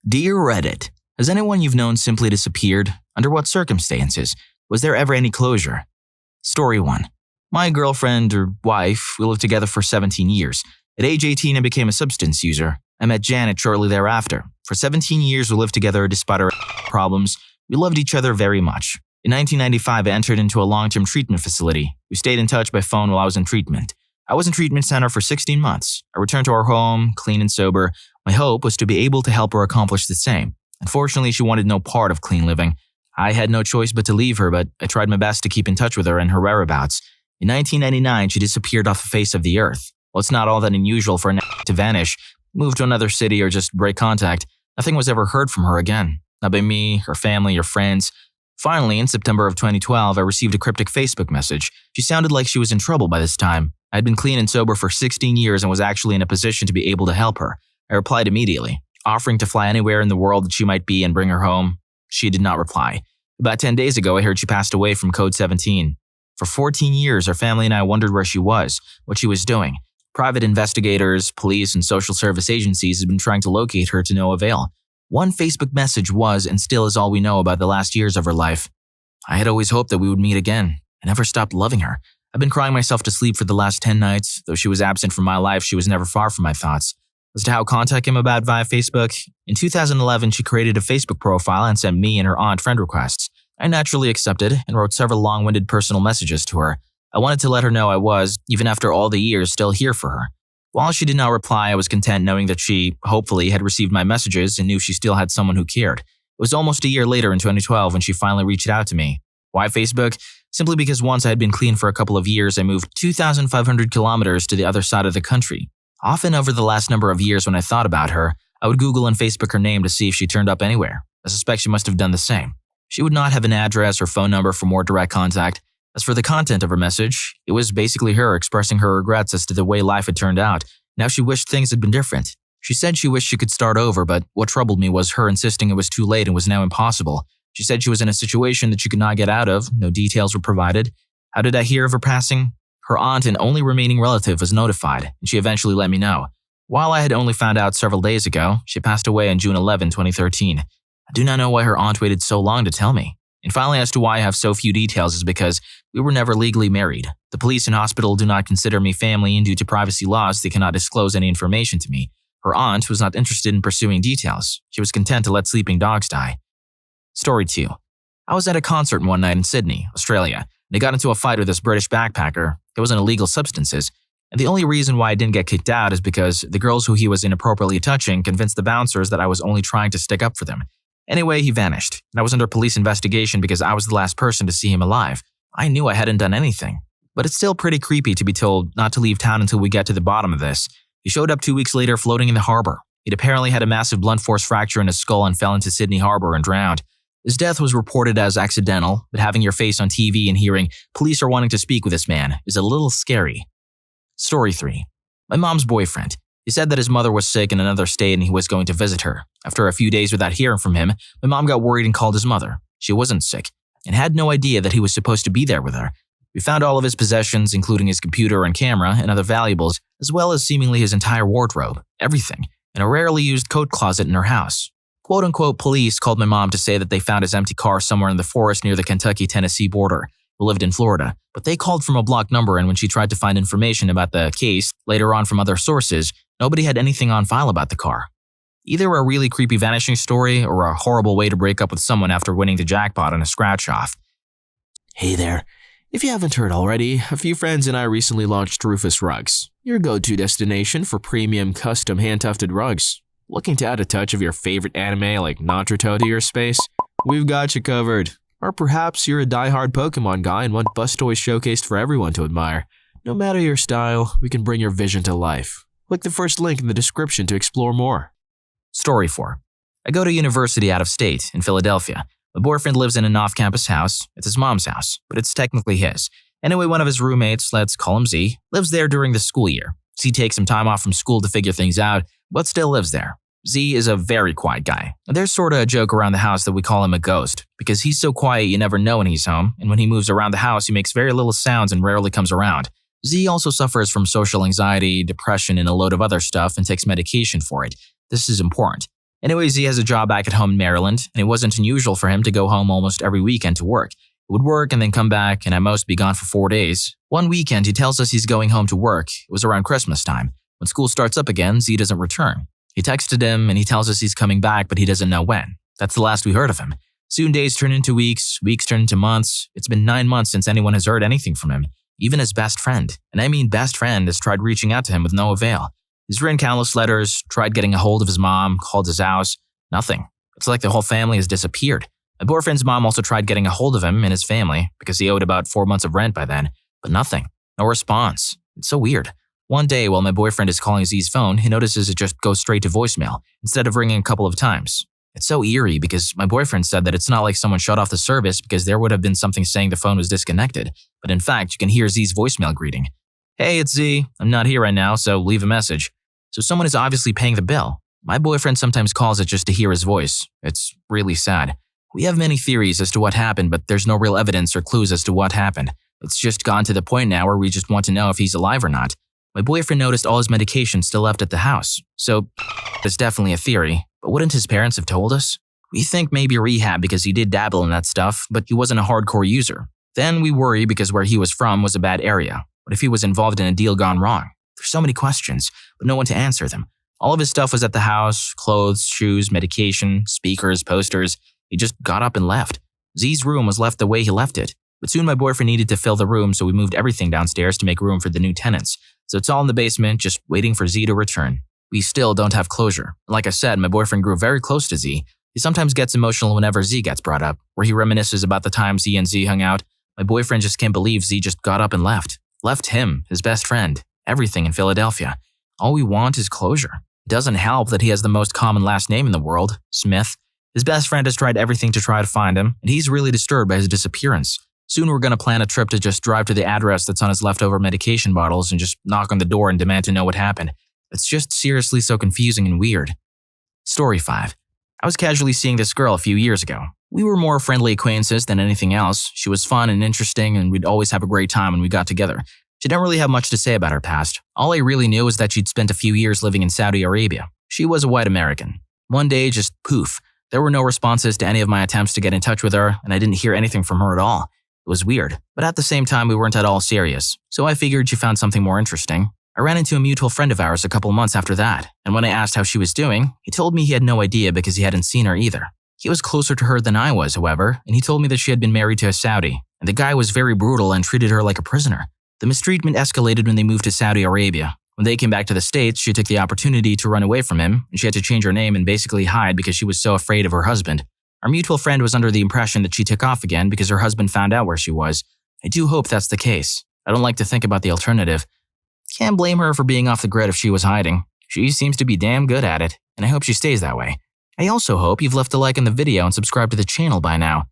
Dear Reddit, has anyone you've known simply disappeared? Under what circumstances? Was there ever any closure? Story 1. My girlfriend or wife, we lived together for 17 years. At age 18, I became a substance user. I met Janet shortly thereafter. For 17 years, we lived together despite our problems. We loved each other very much. In 1995, I entered into a long-term treatment facility. We stayed in touch by phone while I was in treatment. I was in treatment center for 16 months. I returned to our home, clean and sober. My hope was to be able to help her accomplish the same. Unfortunately, she wanted no part of clean living. I had no choice but to leave her, but I tried my best to keep in touch with her and her whereabouts. In 1999, she disappeared off the face of the earth. Well, it's not all that unusual for a to vanish, move to another city, or just break contact. Nothing was ever heard from her again. Not by me, her family, or friends. Finally, in September of 2012, I received a cryptic Facebook message. She sounded like she was in trouble by this time. I had been clean and sober for 16 years and was actually in a position to be able to help her. I replied immediately, offering to fly anywhere in the world that she might be and bring her home. She did not reply. About 10 days ago, I heard she passed away from Code 17. For 14 years, our family and I wondered where she was, what she was doing. Private investigators, police, and social service agencies have been trying to locate her to no avail. One Facebook message was and still is all we know about the last years of her life. I had always hoped that we would meet again. I never stopped loving her. I've been crying myself to sleep for the last 10 nights. Though she was absent from my life, she was never far from my thoughts. As to how contact came about via Facebook, in 2011, she created a Facebook profile and sent me and her aunt friend requests. I naturally accepted and wrote several long-winded personal messages to her. I wanted to let her know I was, even after all the years, still here for her. While she did not reply, I was content knowing that she, hopefully, had received my messages and knew she still had someone who cared. It was almost a year later in 2012 when she finally reached out to me. Why Facebook? Simply because once I had been clean for a couple of years, I moved 2,500 kilometers to the other side of the country. Often over the last number of years when I thought about her, I would Google and Facebook her name to see if she turned up anywhere. I suspect she must have done the same. She would not have an address or phone number for more direct contact. As for the content of her message, it was basically her expressing her regrets as to the way life had turned out. Now she wished things had been different. She said she wished she could start over, but what troubled me was her insisting it was too late and was now impossible. She said she was in a situation that she could not get out of. No details were provided. How did I hear of her passing? Her aunt and only remaining relative was notified, and she eventually let me know. While I had only found out several days ago, she passed away on June 11, 2013. I do not know why her aunt waited so long to tell me. And finally, as to why I have so few details is because we were never legally married. The police and hospital do not consider me family, and due to privacy laws, they cannot disclose any information to me. Her aunt was not interested in pursuing details. She was content to let sleeping dogs die. Story 2. I was at a concert one night in Sydney, Australia, and I got into a fight with this British backpacker. There was an illegal substances, and the only reason why I didn't get kicked out is because the girls who he was inappropriately touching convinced the bouncers that I was only trying to stick up for them. Anyway, he vanished, and I was under police investigation because I was the last person to see him alive. I knew I hadn't done anything, but it's still pretty creepy to be told not to leave town until we get to the bottom of this. He showed up 2 weeks later floating in the harbor. He'd apparently had a massive blunt force fracture in his skull and fell into Sydney Harbor and drowned. His death was reported as accidental, but having your face on TV and hearing police are wanting to speak with this man is a little scary. Story 3. My mom's boyfriend. He said that his mother was sick in another state and he was going to visit her. After a few days without hearing from him, my mom got worried and called his mother. She wasn't sick and had no idea that he was supposed to be there with her. We found all of his possessions, including his computer and camera and other valuables, as well as seemingly his entire wardrobe, everything, in a rarely used coat closet in her house. Quote-unquote police called my mom to say that they found his empty car somewhere in the forest near the Kentucky-Tennessee border. We lived in Florida, but they called from a blocked number, and when she tried to find information about the case, later on from other sources, nobody had anything on file about the car. Either a really creepy vanishing story or a horrible way to break up with someone after winning the jackpot on a scratch-off. Hey there. If you haven't heard already, a few friends and I recently launched Rufus Rugs, your go-to destination for premium custom hand-tufted rugs. Looking to add a touch of your favorite anime like Naruto to your space? We've got you covered. Or perhaps you're a die-hard Pokemon guy and want bus toys showcased for everyone to admire. No matter your style, we can bring your vision to life. Click the first link in the description to explore more. Story 4. I go to university out of state, in Philadelphia. My boyfriend lives in an off-campus house. It's his mom's house, but it's technically his. Anyway, one of his roommates, let's call him Z, lives there during the school year. Z takes some time off from school to figure things out, but still lives there. Z is a very quiet guy. There's sorta a joke around the house that we call him a ghost, because he's so quiet you never know when he's home, and when he moves around the house he makes very little sounds and rarely comes around. Z also suffers from social anxiety, depression, and a load of other stuff and takes medication for it. This is important. Anyway, Z has a job back at home in Maryland, and it wasn't unusual for him to go home almost every weekend to work. He would work and then come back, and at most be gone for 4 days. One weekend, he tells us he's going home to work. It was around Christmas time. When school starts up again, Z doesn't return. He texted him, and he tells us he's coming back, but he doesn't know when. That's the last we heard of him. Soon days turn into weeks, weeks turn into months. It's been 9 months since anyone has heard anything from him. Even his best friend, and I mean best friend, has tried reaching out to him with no avail. He's written countless letters, tried getting a hold of his mom, called his house. Nothing. It's like the whole family has disappeared. My boyfriend's mom also tried getting a hold of him and his family because he owed about 4 months of rent by then, but nothing. No response. It's so weird. One day, while my boyfriend is calling Z's phone, he notices it just goes straight to voicemail instead of ringing a couple of times. It's so eerie because my boyfriend said that it's not like someone shut off the service because there would have been something saying the phone was disconnected, but in fact, you can hear Z's voicemail greeting. Hey, it's Z. I'm not here right now, so leave a message. So someone is obviously paying the bill. My boyfriend sometimes calls it just to hear his voice. It's really sad. We have many theories as to what happened, but there's no real evidence or clues as to what happened. It's just gone to the point now where we just want to know if he's alive or not. My boyfriend noticed all his medication still left at the house, so it's definitely a theory. But wouldn't his parents have told us? We think maybe rehab because he did dabble in that stuff, but he wasn't a hardcore user. Then we worry because where he was from was a bad area. What if he was involved in a deal gone wrong? There's so many questions, but no one to answer them. All of his stuff was at the house: clothes, shoes, medication, speakers, posters. He just got up and left. Z's room was left the way he left it. But soon my boyfriend needed to fill the room, so we moved everything downstairs to make room for the new tenants. So it's all in the basement, just waiting for Z to return. We still don't have closure. Like I said, my boyfriend grew very close to Z. He sometimes gets emotional whenever Z gets brought up, where he reminisces about the times he and Z hung out. My boyfriend just can't believe Z just got up and left. Left him, his best friend, everything in Philadelphia. All we want is closure. It doesn't help that he has the most common last name in the world, Smith. His best friend has tried everything to try to find him, and he's really disturbed by his disappearance. Soon we're going to plan a trip to just drive to the address that's on his leftover medication bottles and just knock on the door and demand to know what happened. It's just seriously so confusing and weird. Story 5. I was casually seeing this girl a few years ago. We were more friendly acquaintances than anything else. She was fun and interesting, and we'd always have a great time when we got together. She didn't really have much to say about her past. All I really knew was that she'd spent a few years living in Saudi Arabia. She was a white American. One day, just poof. There were no responses to any of my attempts to get in touch with her, and I didn't hear anything from her at all. It was weird, but at the same time, we weren't at all serious, so I figured she found something more interesting. I ran into a mutual friend of ours a couple months after that, and when I asked how she was doing, he told me he had no idea because he hadn't seen her either. He was closer to her than I was, however, and he told me that she had been married to a Saudi, and the guy was very brutal and treated her like a prisoner. The mistreatment escalated when they moved to Saudi Arabia. When they came back to the States, she took the opportunity to run away from him, and she had to change her name and basically hide because she was so afraid of her husband. Our mutual friend was under the impression that she took off again because her husband found out where she was. I do hope that's the case. I don't like to think about the alternative. Can't blame her for being off the grid if she was hiding. She seems to be damn good at it, and I hope she stays that way. I also hope you've left a like on the video and subscribed to the channel by now.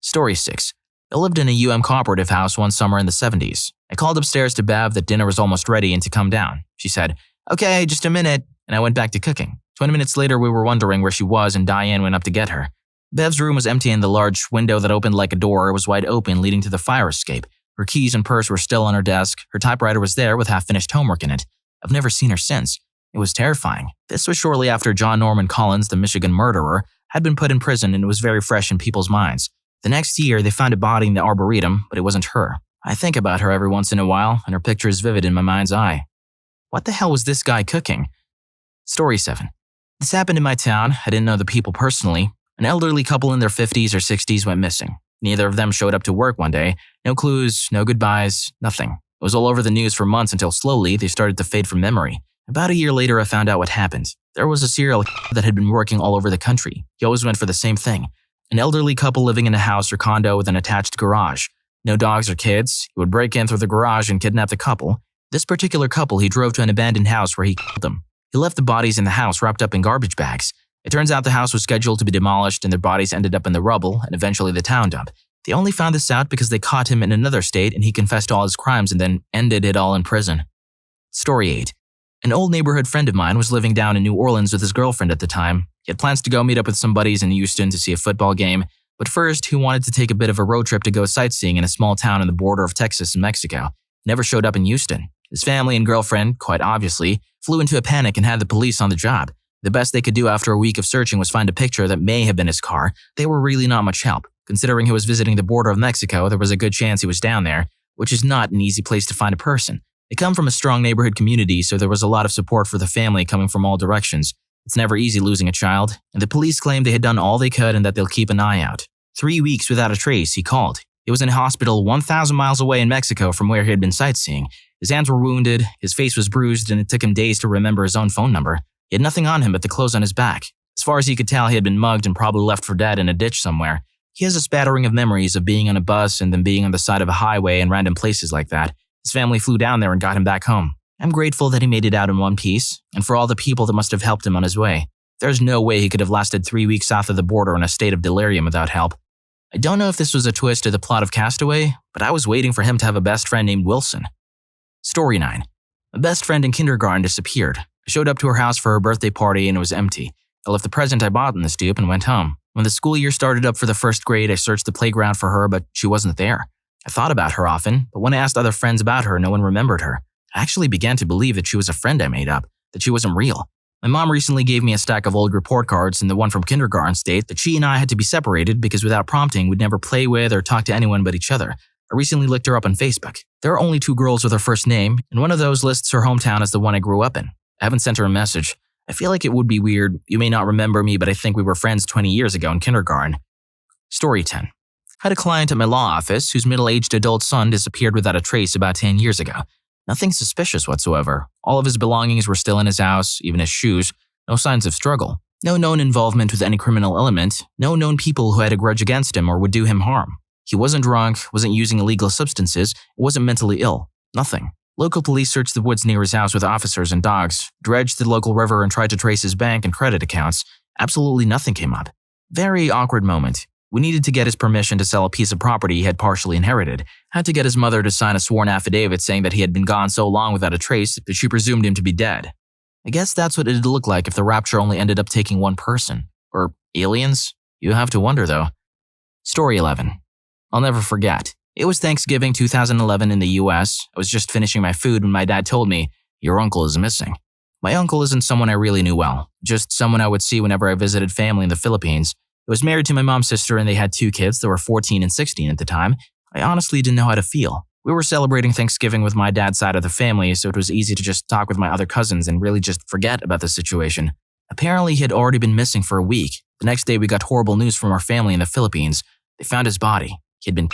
Story 6. I lived in a cooperative house one summer in the 70s. I called upstairs to Bev that dinner was almost ready and to come down. She said, "Okay, just a minute," and I went back to cooking. 20 minutes later, we were wondering where she was and Diane went up to get her. Bev's room was empty and the large window that opened like a door was wide open, leading to the fire escape. Her keys and purse were still on her desk. Her typewriter was there with half-finished homework in it. I've never seen her since. It was terrifying. This was shortly after John Norman Collins, the Michigan murderer, had been put in prison, and it was very fresh in people's minds. The next year, they found a body in the arboretum, but it wasn't her. I think about her every once in a while, and her picture is vivid in my mind's eye. What the hell was this guy cooking? Story 7. This happened in my town. I didn't know the people personally. An elderly couple in their 50s or 60s went missing. Neither of them showed up to work one day. No clues, no goodbyes, nothing. It was all over the news for months until slowly they started to fade from memory. About a year later, I found out what happened. There was a serial killer that had been working all over the country. He always went for the same thing. An elderly couple living in a house or condo with an attached garage. No dogs or kids. He would break in through the garage and kidnap the couple. This particular couple he drove to an abandoned house where he killed them. He left the bodies in the house wrapped up in garbage bags. It turns out the house was scheduled to be demolished and their bodies ended up in the rubble and eventually the town dump. They only found this out because they caught him in another state and he confessed to all his crimes and then ended it all in prison. Story 8. An old neighborhood friend of mine was living down in New Orleans with his girlfriend at the time. He had plans to go meet up with some buddies in Houston to see a football game, but first he wanted to take a bit of a road trip to go sightseeing in a small town on the border of Texas and Mexico. He never showed up in Houston. His family and girlfriend, quite obviously, flew into a panic and had the police on the job. The best they could do after a week of searching was find a picture that may have been his car. They were really not much help. Considering he was visiting the border of Mexico, there was a good chance he was down there, which is not an easy place to find a person. They come from a strong neighborhood community, so there was a lot of support for the family coming from all directions. It's never easy losing a child, and the police claimed they had done all they could and that they'll keep an eye out. 3 weeks without a trace, he called. He was in a hospital 1,000 miles away in Mexico from where he had been sightseeing. His hands were wounded, his face was bruised, and it took him days to remember his own phone number. He had nothing on him but the clothes on his back. As far as he could tell, he had been mugged and probably left for dead in a ditch somewhere. He has a spattering of memories of being on a bus and then being on the side of a highway and random places like that. His family flew down there and got him back home. I'm grateful that he made it out in one piece, and for all the people that must have helped him on his way. There's no way he could have lasted 3 weeks south of the border in a state of delirium without help. I don't know if this was a twist to the plot of Castaway, but I was waiting for him to have a best friend named Wilson. Story 9. My best friend in kindergarten disappeared. I showed up to her house for her birthday party and it was empty. I left the present I bought in the stoop and went home. When the school year started up for the first grade, I searched the playground for her, but she wasn't there. I thought about her often, but when I asked other friends about her, no one remembered her. I actually began to believe that she was a friend I made up, that she wasn't real. My mom recently gave me a stack of old report cards, and the one from kindergarten states that she and I had to be separated because without prompting, we'd never play with or talk to anyone but each other. I recently looked her up on Facebook. There are only 2 girls with her first name, and one of those lists her hometown as the one I grew up in. I haven't sent her a message. I feel like it would be weird. You may not remember me, but I think we were friends 20 years ago in kindergarten. Story 10. I had a client at my law office whose middle-aged adult son disappeared without a trace about 10 years ago. Nothing suspicious whatsoever. All of his belongings were still in his house, even his shoes. No signs of struggle. No known involvement with any criminal element. No known people who had a grudge against him or would do him harm. He wasn't drunk, wasn't using illegal substances, wasn't mentally ill. Nothing. Local police searched the woods near his house with officers and dogs, dredged the local river and tried to trace his bank and credit accounts. Absolutely nothing came up. Very awkward moment. We needed to get his permission to sell a piece of property he had partially inherited. Had to get his mother to sign a sworn affidavit saying that he had been gone so long without a trace that she presumed him to be dead. I guess that's what it'd look like if the rapture only ended up taking one person. Or aliens? You have to wonder though. Story 11. I'll never forget. It was Thanksgiving 2011 in the US. I was just finishing my food when my dad told me, "Your uncle is missing." My uncle isn't someone I really knew well, just someone I would see whenever I visited family in the Philippines. He was married to my mom's sister and they had 2 kids that were 14 and 16 at the time. I honestly didn't know how to feel. We were celebrating Thanksgiving with my dad's side of the family, so it was easy to just talk with my other cousins and really just forget about the situation. Apparently, he had already been missing for a week. The next day, we got horrible news from our family in the Philippines. They found his body. He had been...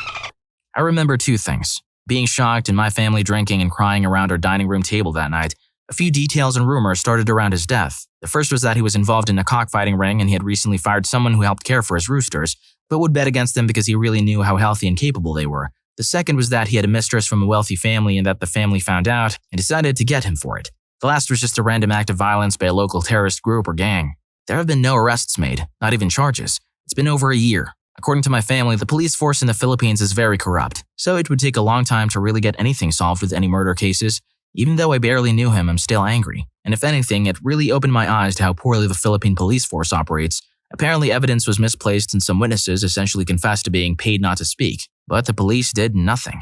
I remember 2 things. Being shocked and my family drinking and crying around our dining room table that night. A few details and rumors started around his death. The first was that he was involved in a cockfighting ring and he had recently fired someone who helped care for his roosters, but would bet against them because he really knew how healthy and capable they were. The second was that he had a mistress from a wealthy family and that the family found out and decided to get him for it. The last was just a random act of violence by a local terrorist group or gang. There have been no arrests made, not even charges. It's been over a year. According to my family, the police force in the Philippines is very corrupt, so it would take a long time to really get anything solved with any murder cases. Even though I barely knew him, I'm still angry. And if anything, it really opened my eyes to how poorly the Philippine police force operates. Apparently, evidence was misplaced and some witnesses essentially confessed to being paid not to speak, but the police did nothing.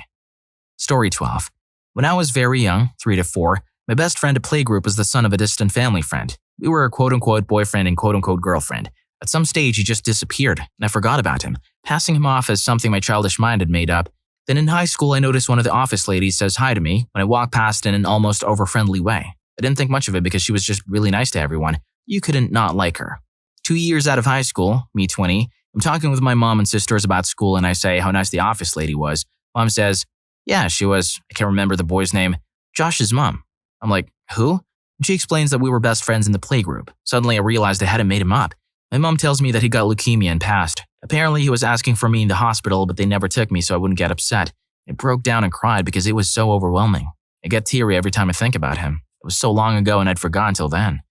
Story 12. When I was very young, 3 to 4, my best friend at playgroup was the son of a distant family friend. We were a quote-unquote boyfriend and quote-unquote girlfriend. At some stage, he just disappeared, and I forgot about him, passing him off as something my childish mind had made up. Then in high school, I noticed one of the office ladies says hi to me when I walk past in an almost over-friendly way. I didn't think much of it because she was just really nice to everyone. You couldn't not like her. 2 years out of high school, me 20, I'm talking with my mom and sisters about school and I say how nice the office lady was. Mom says, yeah, she was, I can't remember the boy's name, Josh's mom. I'm like, who? And she explains that we were best friends in the playgroup. Suddenly I realized I hadn't made him up. My mom tells me that he got leukemia and passed. Apparently he was asking for me in the hospital, but they never took me so I wouldn't get upset. I broke down and cried because it was so overwhelming. I get teary every time I think about him. It was so long ago and I'd forgotten till then.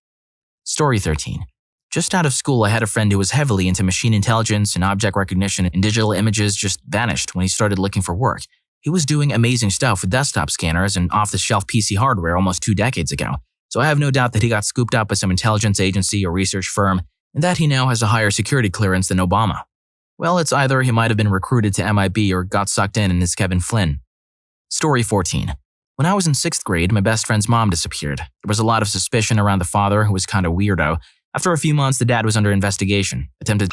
Story 13. Just out of school, I had a friend who was heavily into machine intelligence and object recognition and digital images just vanished when he started looking for work. He was doing amazing stuff with desktop scanners and off-the-shelf PC hardware almost 2 decades ago. So I have no doubt that he got scooped up by some intelligence agency or research firm and that he now has a higher security clearance than Obama. Well, it's either he might have been recruited to MIB or got sucked in and is Kevin Flynn. Story 14. When I was in 6th grade, my best friend's mom disappeared. There was a lot of suspicion around the father, who was kind of weirdo. After a few months, the dad was under investigation, attempted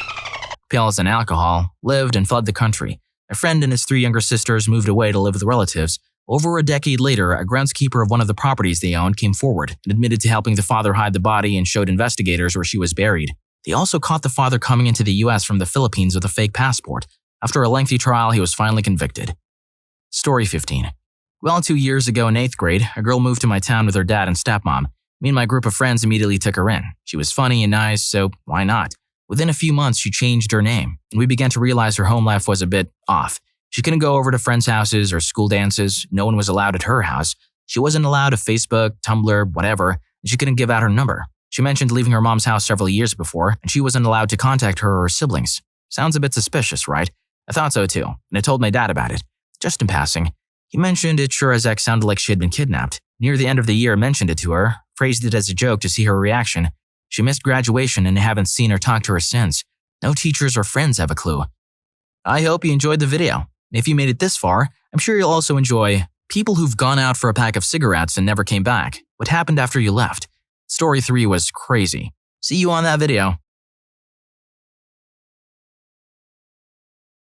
pills and alcohol, lived and fled the country. A friend and his 3 younger sisters moved away to live with relatives. Over a decade later, a groundskeeper of one of the properties they owned came forward and admitted to helping the father hide the body and showed investigators where she was buried. They also caught the father coming into the US from the Philippines with a fake passport. After a lengthy trial, he was finally convicted. Story 15. Well, 2 years ago in 8th grade, a girl moved to my town with her dad and stepmom. Me and my group of friends immediately took her in. She was funny and nice, so why not? Within a few months, she changed her name, and we began to realize her home life was a bit off. She couldn't go over to friends' houses or school dances. No one was allowed at her house. She wasn't allowed a Facebook, Tumblr, whatever, and she couldn't give out her number. She mentioned leaving her mom's house several years before, and she wasn't allowed to contact her or her siblings. Sounds a bit suspicious, right? I thought so too, and I told my dad about it. Just in passing. He mentioned it sure as heck sounded like she had been kidnapped. Near the end of the year, I mentioned it to her, phrased it as a joke to see her reaction. She missed graduation and I haven't seen or talked to her since. No teachers or friends have a clue. I hope you enjoyed the video. If you made it this far, I'm sure you'll also enjoy people who've gone out for a pack of cigarettes and never came back. What happened after you left? Story 3 was crazy. See you on that video.